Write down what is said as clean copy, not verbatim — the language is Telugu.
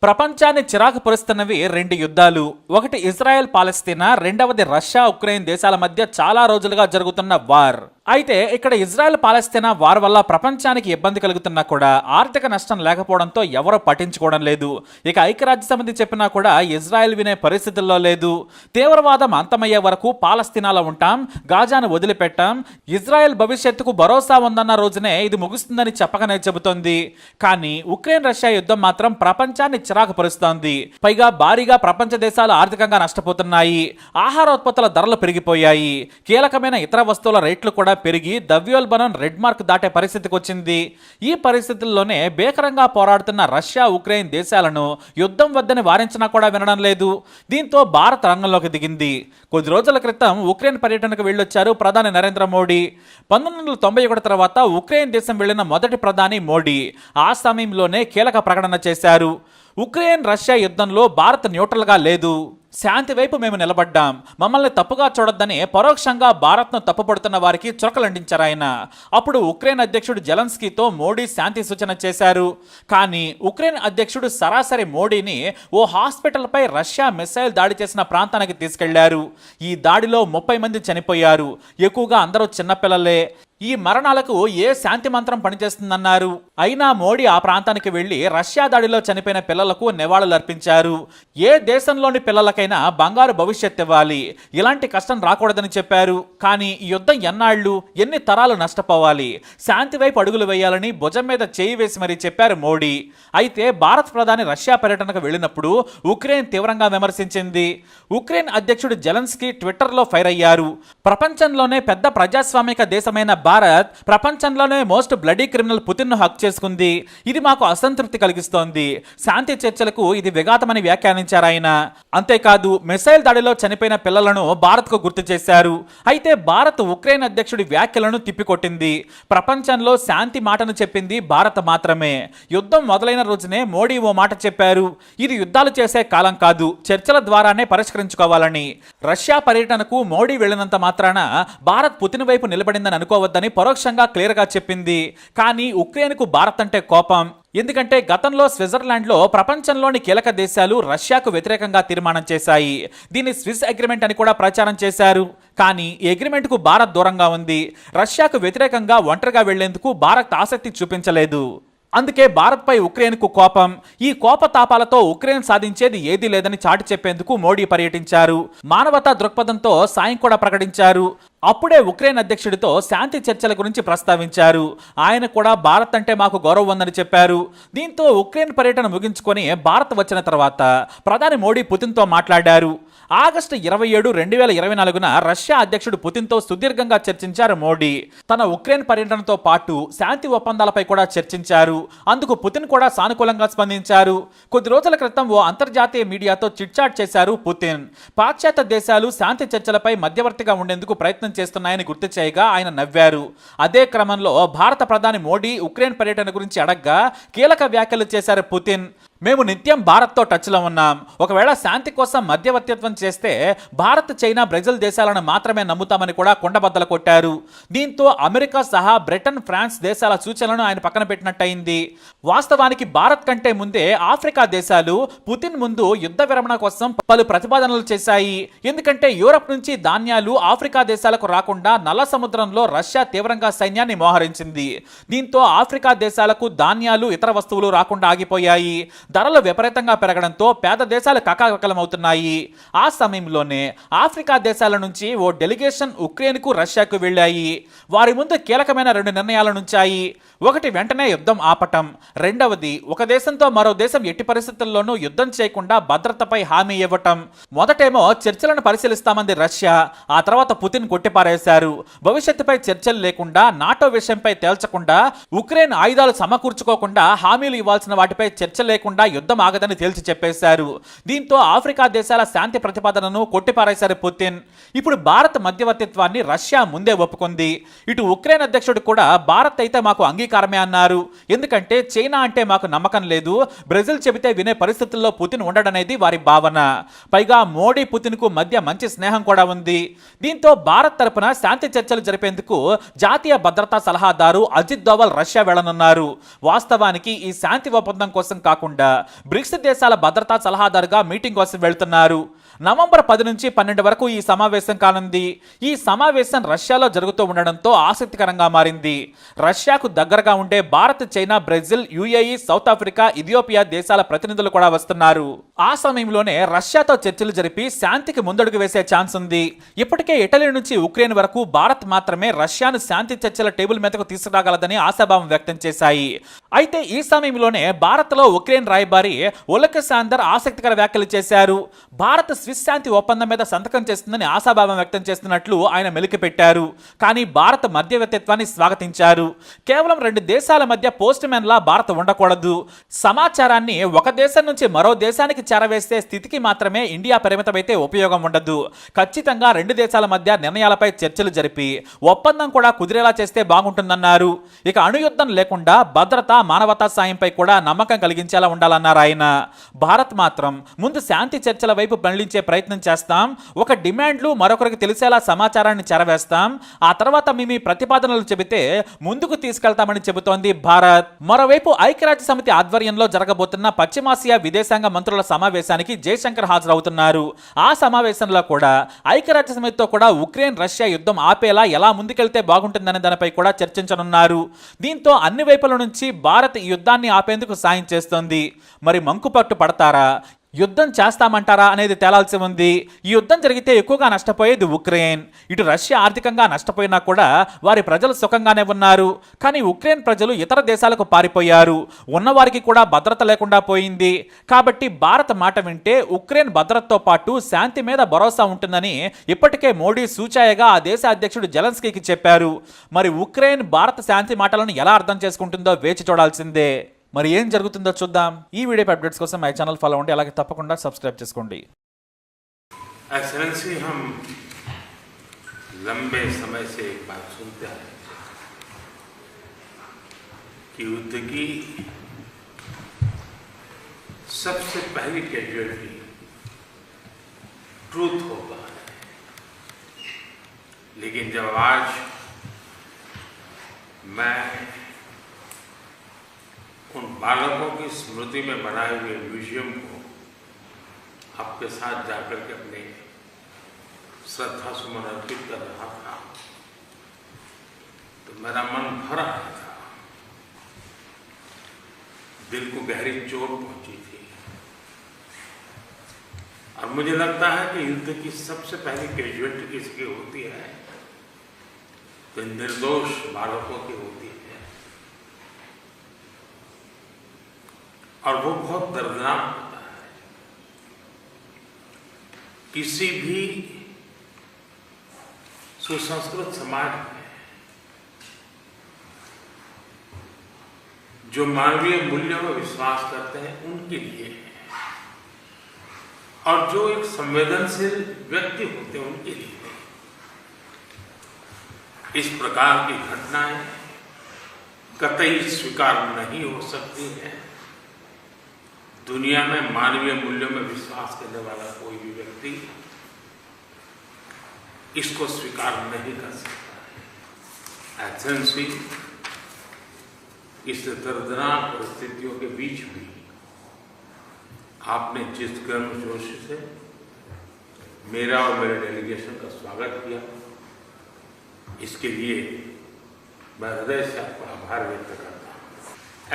ప్రపంచాన్ని చిరాకు పరుస్తున్నవి రెండు యుద్ధాలు. ఒకటి ఇజ్రాయెల్ పాలస్తీనా, రెండవది రష్యా ఉక్రెయిన్ దేశాల మధ్య చాలా రోజులుగా జరుగుతున్న వార్. అయితే ఇక్కడ ఇజ్రాయెల్ పాలస్తీనా వార్ వల్ల ప్రపంచానికి ఇబ్బంది కలుగుతున్నా కూడా ఆర్థిక నష్టం లేకపోవడంతో ఎవరో పట్టించుకోవడం లేదు. ఇక ఐక్యరాజ్య సమితి చెప్పినా కూడా ఇజ్రాయెల్ వినే పరిస్థితుల్లో లేదు. తీవ్రవాదం అంతమయ్యే వరకు పాలస్తీనాలో ఉంటాం, గాజాను వదిలిపెట్టాం, ఇజ్రాయెల్ భవిష్యత్తుకు భరోసా ఉందన్న రోజునే ఇది ముగుస్తుందని చెప్పకనే చెబుతోంది. కానీ ఉక్రెయిన్ రష్యా యుద్ధం మాత్రం ప్రపంచాన్ని చిరాకు పరుస్తోంది. పైగా భారీగా ప్రపంచ దేశాలు ఆర్థికంగా నష్టపోతున్నాయి. ఆహారోత్పత్తుల ధరలు పెరిగిపోయాయి. కీలకమైన ఇతర వస్తువుల రేట్లు కూడా పెరిగి ద్రవ్యోల్బణం రెడ్ మార్క్ దాటే పరిస్థితికి వచ్చింది. ఈ పరిస్థితుల్లోనే భీకరంగా పోరాడుతున్న రష్యా ఉక్రెయిన్ దేశాలను యుద్ధం వద్దని వారించినా కూడా వినడం లేదు. దీంతో భారత్ రంగంలోకి దిగింది. కొద్ది రోజుల క్రితం ఉక్రెయిన్ పర్యటనకు వెళ్ళొచ్చారు ప్రధాని నరేంద్ర మోడీ. 1991 తర్వాత ఉక్రెయిన్ దేశం వెళ్లిన మొదటి ప్రధాని మోడీ. ఆ సమయంలోనే కీలక ప్రకటన చేశారు. ఉక్రెయిన్ రష్యా యుద్ధంలో భారత్ న్యూట్రల్గా లేదు, శాంతి వైపు మేము నిలబడ్డాం, మమ్మల్ని తప్పుగా చూడొద్దని పరోక్షంగా భారత్ను తప్పుపడుతున్న వారికి చురకలండించారు ఆయన. అప్పుడు ఉక్రెయిన్ అధ్యక్షుడు జెలెన్స్కీతో మోడీ శాంతి సూచన చేశారు. కానీ ఉక్రెయిన్ అధ్యక్షుడు సరాసరి మోడీని ఓ హాస్పిటల్పై రష్యా మిసైల్ దాడి చేసిన ప్రాంతానికి తీసుకెళ్లారు. ఈ దాడిలో 30 మంది చనిపోయారు. ఎక్కువగా అందరూ చిన్నపిల్లలే. ఈ మరణాలకు ఏ శాంతి మంత్రం పనిచేస్తుందన్నారు. అయినా మోడీ ఆ ప్రాంతానికి వెళ్లి రష్యా దాడిలో చనిపోయిన పిల్లలకు నివాళులు అర్పించారు. ఏ దేశంలోని పిల్లలకైనా బంగారు భవిష్యత్ ఇవ్వాలి, ఇలాంటి కష్టం రాకూడదని చెప్పారు. కానీ ఈ యుద్ధం ఎన్నాళ్లు, ఎన్ని తరాలు నష్టపోవాలి, శాంతి వైపు అడుగులు వేయాలని భుజం మీద చేయి వేసి మరీ చెప్పారు మోడీ. అయితే భారత్ ప్రధాని రష్యా పర్యటనకు వెళ్ళినప్పుడు ఉక్రెయిన్ తీవ్రంగా విమర్శించింది. ఉక్రెయిన్ అధ్యక్షుడు జెలెన్స్కీ ట్విట్టర్లో ఫైర్ అయ్యారు. ప్రపంచంలోనే పెద్ద ప్రజాస్వామిక దేశమైన భారత్ ప్రపంచంలోనే మోస్ట్ బ్లడీ క్రిమినల్ పుతిన్ను హక్ చేసుకుంది. ఇది మాకు అసంతృప్తి కలిగిస్తోంది. శాంతి చర్చలకు ఇది విఘాతమని వ్యాఖ్యానించారు ఆయన. అంతేకాదు మిసైల్ దాడిలో చనిపోయిన పిల్లలను భారత్కు గుర్తు చేశారు. అయితే భారత్ ఉక్రెయిన్ అధ్యక్షుడి వ్యాఖ్యలను తిప్పికొట్టింది. ప్రపంచంలో శాంతి మాటను చెప్పింది భారత్ మాత్రమే. యుద్ధం మొదలైన రోజునే మోడీ ఓ మాట చెప్పారు. ఇది యుద్ధాలు చేసే కాలం కాదు, చర్చల ద్వారానే పరిష్కరించుకోవాలని. రష్యా పర్యటనకు మోడీ వెళ్లినంత మాత్రాన భారత్ పుతిన్ వైపు నిలబడిందని అనుకోవద్దని పరోక్షంగా క్లియర్గా చెప్పింది. కానీ ఉక్రెయిన్కు భారత్ అంటే కోపం. ఎందుకంటే గతంలో స్విట్జర్లాండ్లో ప్రపంచంలోని కీలక దేశాలు రష్యాకు వ్యతిరేకంగా తీర్మానం చేశాయి. దీన్ని స్విస్ అగ్రిమెంట్ అని కూడా ప్రచారం చేశారు. కానీ ఈ అగ్రిమెంట్కు భారత్ దూరంగా ఉంది. రష్యాకు వ్యతిరేకంగా ఒంటరిగా వెళ్లేందుకు భారత్ ఆసక్తి చూపించలేదు. అందుకే భారత్పై ఉక్రెయిన్కు కోపం. ఈ కోపతాపాలతో ఉక్రెయిన్ సాధించేది ఏదీ లేదని చాటి చెప్పేందుకు మోడీ పర్యటించారు. మానవతా దృక్పథంతో సాయం కూడా ప్రకటించారు. అప్పుడే ఉక్రెయిన్ అధ్యక్షుడితో శాంతి చర్చల గురించి ప్రస్తావించారు. ఆయన కూడా భారత్ అంటే మాకు గౌరవం ఉందని చెప్పారు. దీంతో ఉక్రెయిన్ పర్యటన ముగించుకొని భారత్ వచ్చిన తర్వాత ప్రధాని మోడీ పుతిన్తో మాట్లాడారు. ఆగస్టు 27, 2024 రష్యా అధ్యక్షుడు పుతిన్తో సుదీర్ఘంగా చర్చించారు మోడీ. తన ఉక్రెయిన్ పర్యటనతో పాటు శాంతి ఒప్పందాలపై కూడా చర్చించారు. అందుకు పుతిన్ కూడా సానుకూలంగా స్పందించారు. కొద్ది రోజుల క్రితం ఓ అంతర్జాతీయ మీడియాతో చిట్చాట్ చేశారు పుతిన్. పాశ్చాత్య దేశాలు శాంతి చర్చలపై మధ్యవర్తిగా ఉండేందుకు ప్రయత్నం చేస్తున్నాయని గుర్తు చేయగా ఆయన నవ్వారు. అదే క్రమంలో భారత ప్రధాని మోడీ ఉక్రెయిన్ పర్యటన గురించి అడగ్గా కీలక వ్యాఖ్యలు చేశారు పుతిన్. మేము నిత్యం భారత్తో టచ్లో ఉన్నాం. ఒకవేళ శాంతి కోసం మధ్యవర్తిత్వం చేస్తే భారత్, చైనా, బ్రెజిల్ దేశాలను మాత్రమే నమ్ముతామని కూడా కుండబద్దలు కొట్టారు. దీంతో అమెరికా సహా బ్రిటన్, ఫ్రాన్స్ దేశాల సూచనలను ఆయన పక్కన పెట్టినట్టయింది. వాస్తవానికి భారత్ కంటే ముందే ఆఫ్రికా దేశాలు పుతిన్ ముందు యుద్ధ విరమణ కోసం పలు ప్రతిపాదనలు చేశాయి. ఎందుకంటే యూరప్ నుంచి ధాన్యాలు ఆఫ్రికా దేశాలకు రాకుండా నల్ల సముద్రంలో రష్యా తీవ్రంగా సైన్యాన్ని మోహరించింది. దీంతో ఆఫ్రికా దేశాలకు ధాన్యాలు, ఇతర వస్తువులు రాకుండా ఆగిపోయాయి. ధరలు విపరీతంగా పెరగడంతో పేద దేశాలు కకావికలమవుతున్నాయి. ఆ సమయంలోనే ఆఫ్రికా దేశాల నుంచి ఓ డెలిగేషన్ ఉక్రెయిన్కు, రష్యాకు వెళ్ళాయి. వారి ముందు కీలకమైన 2 నిర్ణయాలను ఉంచాయి. ఒకటి, వెంటనే యుద్ధం ఆపటం. రెండవది, ఒక దేశంతో మరో దేశం ఎట్టి పరిస్థితుల్లోనూ యుద్ధం చేయకుండా భద్రతపై హామీ ఇవ్వటం. మొదటేమో చర్చలను పరిశీలిస్తామంది రష్యా. ఆ తర్వాత పుతిన్ కొట్టిపారేశారు. భవిష్యత్తుపై చర్చలు లేకుండా, నాటో విషయంపై తేల్చకుండా, ఉక్రెయిన్ ఆయుధాలు సమకూర్చుకోకుండా, హామీలు ఇవ్వాల్సిన వాటిపై చర్చ లేకుండా యుద్ధం ఆగదని తేల్చి చెప్పేశారు. దీంతో ఆఫ్రికా దేశాల శాంతి ప్రతిపాదనను కొట్టిపారేశారు పుతిన్. ఇప్పుడు భారత్ మధ్యవర్తిత్వాన్ని రష్యా ముందే ఒప్పుకుంది. ఇటు ఉక్రెయిన్ అధ్యక్షుడు కూడా భారత్ అయితే మాకు అంగీకారమే అన్నారు. ఎందుకంటే చైనా అంటే మాకు నమ్మకం లేదు, బ్రెజిల్ చెబితే వినే పరిస్థితుల్లో పుతిన్ ఉండడనేది వారి భావన. పైగా మోడీ, పుతిన్కు మధ్య మంచి స్నేహం కూడా ఉంది. దీంతో భారత్ తరపున శాంతి చర్చలు జరిపేందుకు జాతీయ భద్రతా సలహాదారు అజిత్ దోవల్ రష్యా వెళ్లనున్నారు. వాస్తవానికి ఈ శాంతి ఒప్పందం కోసం కాకుండా కూడా బ్రిక్స్ దేశాల భద్రతా సలహాదారుగా మీటింగ్ కోసం వెళ్తున్నారు. నవంబర్ 10 నుంచి 12 వరకు ఈ సమావేశం కానుంది. ఈ సమావేశం రష్యాలో జరుగుతూ ఉండడంతో ఆసక్తికరంగా మారింది. రష్యాకు దగ్గరగా ఉండే Bharat, China, Brazil, UAE, south Africa, Ethiopia దేశాల ప్రతినిధులు కూడా వస్తున్నారు. ఆ సమయంలోనే రష్యాతో చర్చలు జరిపి శాంతికి ముందడుగు వేసే ఛాన్స్ ఉంది. ఇప్పటికే ఇటలీ నుంచి ఉక్రెయిన్ వరకు భారత్ మాత్రమే రష్యాను శాంతి చర్చల టేబుల్ మీదకు తీసుకురాగలదని ఆశాభావం వ్యక్తం చేశాయి. అయితే ఈ సమయంలోనే భారత్లో ఉక్రెయిన్ రాయబారి ఒలెక్సాందర్ ఆసక్తికర వ్యాఖ్యలు చేశారు. భారత్ స్విస్ శాంతి ఒప్పందం మీద సంతకం చేస్తుందని ఆశాభావం వ్యక్తం చేస్తున్నట్లు ఆయన మెలికి పెట్టారు. కానీ భారత్ మధ్యవర్తిత్వాన్ని స్వాగతించారు. కేవలం 2 దేశాల మధ్య పోస్ట్ మ్యాన్ లా భారత్ ఉండకూడదు. సమాచారాన్ని ఒక దేశం నుంచి మరో దేశానికి చేరవేసే స్థితికి మాత్రమే ఇండియా పరిమితమైతే ఉపయోగం ఉండదు. ఖచ్చితంగా 2 దేశాల మధ్య నిర్ణయాలపై చర్చలు జరిపి ఒప్పందం కూడా కుదిరేలా చేస్తే బాగుంటుందన్నారు. ఇక అణుయుద్ధం లేకుండా భద్రత, మానవతా సాయంపై కూడా నమ్మకం కలిగించేలా ఉండాలన్నారు ఆయన. భారత్ మాత్రం ముందు శాంతి చర్చల వైపు మళ్లించే ప్రయత్నం చేస్తాం. ఒక డిమాండ్లు మరొకరికి తెలిసేలా సమాచారాన్ని చేరవేస్తాం. ఆ తర్వాత మీ ప్రతిపాదనలు చెబితే ముందుకు తీసుకెళ్తామని చెబుతోంది భారత్. మరోవైపు ఐక్యరాజ్య సమితి ఆధ్వర్యంలో జరగబోతున్న పశ్చిమాసియా విదేశాంగ మంత్రుల సమావేశానికి జయశంకర్ హాజరవుతున్నారు. ఆ సమావేశంలో కూడా ఐక్యరాజ్య సమితితో కూడా ఉక్రెయిన్ రష్యా యుద్ధం ఆపేలా ఎలా ముందుకెళ్తే బాగుంటుందనే దానిపై కూడా చర్చించనున్నారు. దీంతో అన్ని వైపుల నుంచి భారత్ ఈ యుద్ధాన్ని ఆపేందుకు సాయం చేస్తోంది. మరి మంకుపట్టు పడతారా, యుద్ధం చేస్తామంటారా అనేది తేలాల్సి ఉంది. ఈ యుద్ధం జరిగితే ఎక్కువగా నష్టపోయేది ఉక్రెయిన్. ఇటు రష్యా ఆర్థికంగా నష్టపోయినా కూడా వారి ప్రజలు సుఖంగానే ఉన్నారు. కానీ ఉక్రెయిన్ ప్రజలు ఇతర దేశాలకు పారిపోయారు. ఉన్నవారికి కూడా భద్రత లేకుండా పోయింది. కాబట్టి భారత్ మాట వింటే ఉక్రెయిన్ భద్రతతో పాటు శాంతి మీద భరోసా ఉంటుందని ఇప్పటికే మోడీ సూచాయగా ఆ దేశ అధ్యక్షుడు జెలెన్స్కీకి చెప్పారు. మరి ఉక్రెయిన్ భారత శాంతి మాటలను ఎలా అర్థం చేసుకుంటుందో వేచి చూడాల్సిందే. మరి ఏం జరుగుతుందో చూద్దాం. ఈ వీడియో అప్డేట్స్ కోసం మై ఛానల్ ఫాలో అవ్వండి. అలాగే తప్పకుండా సబ్స్క్రైబ్ చేసుకోండి. एक्सेलेंसी, हम लंबे समय से एक बात सुनते आए कि युद्ध की सबसे पहली कैजुअलिटी ट्रूथ होता है, लेकिन जब आज मैं उन बालकों की स्मृति में बनाए हुए म्यूजियम को आपके साथ जाकर के अपने श्रद्धा सुमन अर्पित कर रहा था तो मेरा मन भर आया था, दिल को गहरी चोट पहुंची थी। और मुझे लगता है कि युद्ध की सबसे पहली कैजुअलिटी किसकी होती है तो निर्दोष बालकों की होती है, और वो बहुत दर्दनाक होता है। किसी भी सुसंस्कृत समाज में जो मानवीय मूल्यों में विश्वास करते हैं उनके लिए है, और जो एक संवेदनशील व्यक्ति होते हैं उनके लिए है। इस प्रकार की घटनाएं कतई स्वीकार नहीं हो सकती हैं। दुनिया में मानवीय मूल्यों में विश्वास करने वाला कोई भी व्यक्ति इसको स्वीकार नहीं कर सकता है। एक्सेलेंसी, इस दर्दनाक परिस्थितियों के बीच भी आपने जिस गर्मजोशी से मेरा और मेरे डेलीगेशन का स्वागत किया, इसके लिए मैं हृदय से आपका आभार व्यक्त करता हूं।